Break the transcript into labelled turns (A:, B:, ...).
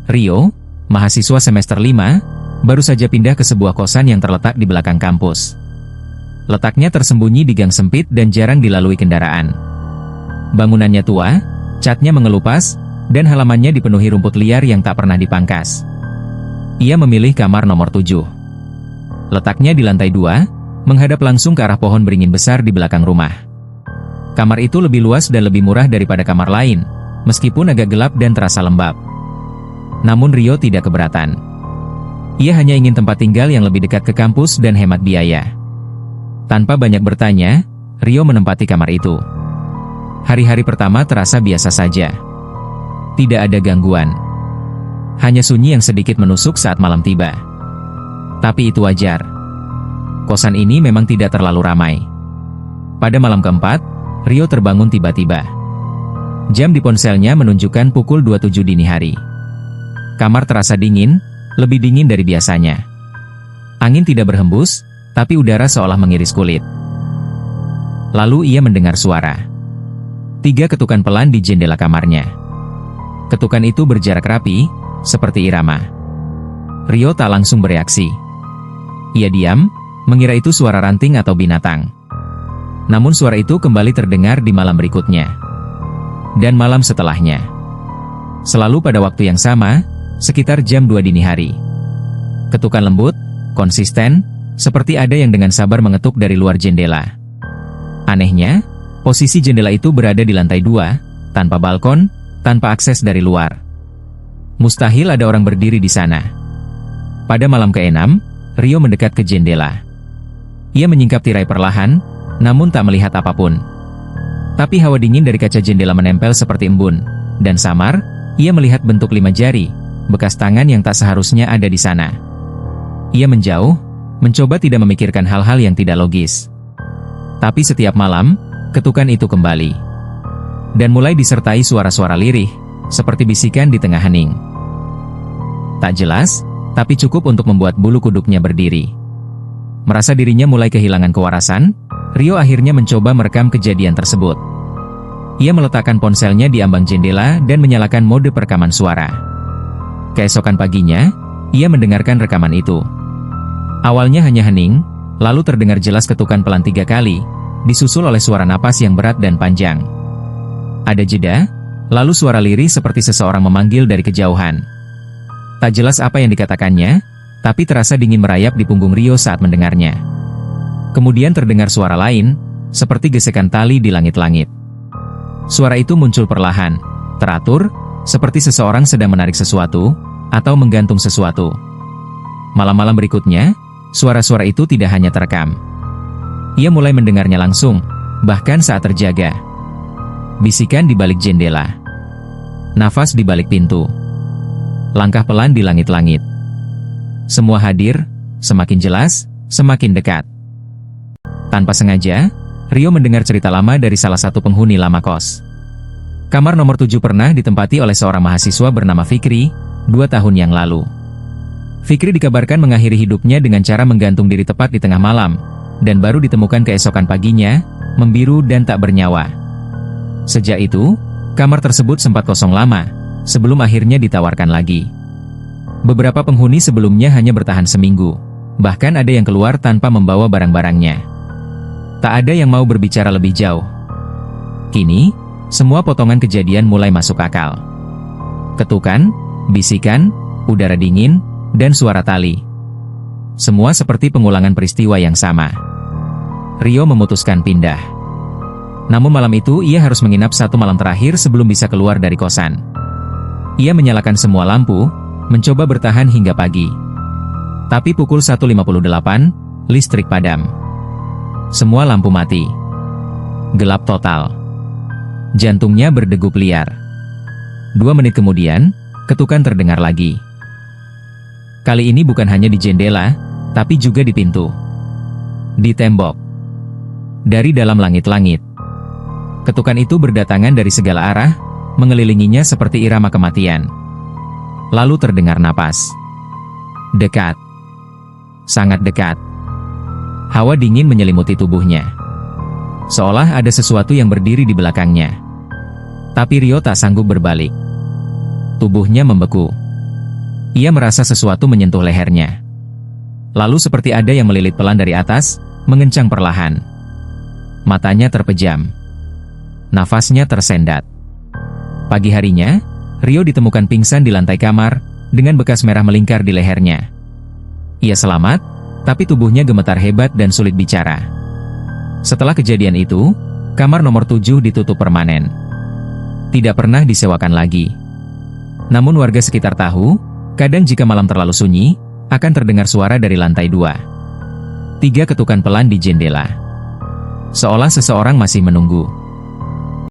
A: Rio, mahasiswa semester 5, baru saja pindah ke sebuah kosan yang terletak di belakang kampus. Letaknya tersembunyi di gang sempit dan jarang dilalui kendaraan. Bangunannya tua, catnya mengelupas, dan halamannya dipenuhi rumput liar yang tak pernah dipangkas. Ia memilih kamar nomor 7. Letaknya di lantai 2, menghadap langsung ke arah pohon beringin besar di belakang rumah. Kamar itu lebih luas dan lebih murah daripada kamar lain, meskipun agak gelap dan terasa lembab. Namun Rio tidak keberatan. Ia hanya ingin tempat tinggal yang lebih dekat ke kampus dan hemat biaya. Tanpa banyak bertanya, Rio menempati kamar itu. Hari-hari pertama terasa biasa saja. Tidak ada gangguan. Hanya sunyi yang sedikit menusuk saat malam tiba. Tapi itu wajar. Kosan ini memang tidak terlalu ramai. Pada malam keempat, Rio terbangun tiba-tiba. Jam di ponselnya menunjukkan pukul 27 dini hari. Kamar terasa dingin, lebih dingin dari biasanya. Angin tidak berhembus, tapi udara seolah mengiris kulit. Lalu ia mendengar suara. 3 ketukan pelan di jendela kamarnya. Ketukan itu berjarak rapi, seperti irama. Rio tak langsung bereaksi. Ia diam, mengira itu suara ranting atau binatang. Namun suara itu kembali terdengar di malam berikutnya. Dan malam setelahnya. Selalu pada waktu yang sama, sekitar jam 2 dini hari. Ketukan lembut, konsisten, seperti ada yang dengan sabar mengetuk dari luar jendela. Anehnya, posisi jendela itu berada di lantai 2, tanpa balkon, tanpa akses dari luar. Mustahil ada orang berdiri di sana. Pada malam ke-6, Rio mendekat ke jendela. Ia menyingkap tirai perlahan, namun tak melihat apapun. Tapi hawa dingin dari kaca jendela menempel seperti embun, dan samar, ia melihat bentuk 5 jari, bekas tangan yang tak seharusnya ada di sana. Ia menjauh, mencoba tidak memikirkan hal-hal yang tidak logis. Tapi setiap malam, ketukan itu kembali. Dan mulai disertai suara-suara lirih, seperti bisikan di tengah hening. Tak jelas, tapi cukup untuk membuat bulu kuduknya berdiri. Merasa dirinya mulai kehilangan kewarasan, Rio akhirnya mencoba merekam kejadian tersebut. Ia meletakkan ponselnya di ambang jendela dan menyalakan mode perekaman suara. Keesokan paginya, ia mendengarkan rekaman itu. Awalnya hanya hening, lalu terdengar jelas ketukan pelan 3 kali, disusul oleh suara napas yang berat dan panjang. Ada jeda, lalu suara lirih seperti seseorang memanggil dari kejauhan. Tak jelas apa yang dikatakannya, tapi terasa dingin merayap di punggung Rio saat mendengarnya. Kemudian terdengar suara lain, seperti gesekan tali di langit-langit. Suara itu muncul perlahan, teratur, seperti seseorang sedang menarik sesuatu, atau menggantung sesuatu. Malam-malam berikutnya, suara-suara itu tidak hanya terekam. Ia mulai mendengarnya langsung, bahkan saat terjaga. Bisikan di balik jendela. Nafas di balik pintu. Langkah pelan di langit-langit. Semua hadir, semakin jelas, semakin dekat. Tanpa sengaja, Rio mendengar cerita lama dari salah satu penghuni lama kos. Kamar nomor 7 pernah ditempati oleh seorang mahasiswa bernama Fikri, 2 tahun yang lalu. Fikri dikabarkan mengakhiri hidupnya dengan cara menggantung diri tepat di tengah malam, dan baru ditemukan keesokan paginya, membiru dan tak bernyawa. Sejak itu, kamar tersebut sempat kosong lama, sebelum akhirnya ditawarkan lagi. Beberapa penghuni sebelumnya hanya bertahan seminggu, bahkan ada yang keluar tanpa membawa barang-barangnya. Tak ada yang mau berbicara lebih jauh. Kini, semua potongan kejadian mulai masuk akal. Ketukan, bisikan, udara dingin, dan suara tali. Semua seperti pengulangan peristiwa yang sama. Rio memutuskan pindah. Namun malam itu ia harus menginap 1 malam terakhir sebelum bisa keluar dari kosan. Ia menyalakan semua lampu, mencoba bertahan hingga pagi. Tapi pukul 1.58, listrik padam. Semua lampu mati. Gelap total. Jantungnya berdegup liar. 2 menit kemudian, ketukan terdengar lagi. Kali ini bukan hanya di jendela, tapi juga di pintu. Di tembok. Dari dalam langit-langit. Ketukan itu berdatangan dari segala arah, mengelilinginya seperti irama kematian. Lalu terdengar napas. Dekat. Sangat dekat. Hawa dingin menyelimuti tubuhnya. Seolah ada sesuatu yang berdiri di belakangnya. Tapi Rio tak sanggup berbalik. Tubuhnya membeku. Ia merasa sesuatu menyentuh lehernya. Lalu seperti ada yang melilit pelan dari atas, mengencang perlahan. Matanya terpejam. Nafasnya tersendat. Pagi harinya, Rio ditemukan pingsan di lantai kamar, dengan bekas merah melingkar di lehernya. Ia selamat, tapi tubuhnya gemetar hebat dan sulit bicara. Setelah kejadian itu, kamar nomor 7 ditutup permanen. Tidak pernah disewakan lagi. Namun warga sekitar tahu, kadang jika malam terlalu sunyi, akan terdengar suara dari lantai 2. 3 ketukan pelan di jendela. Seolah seseorang masih menunggu.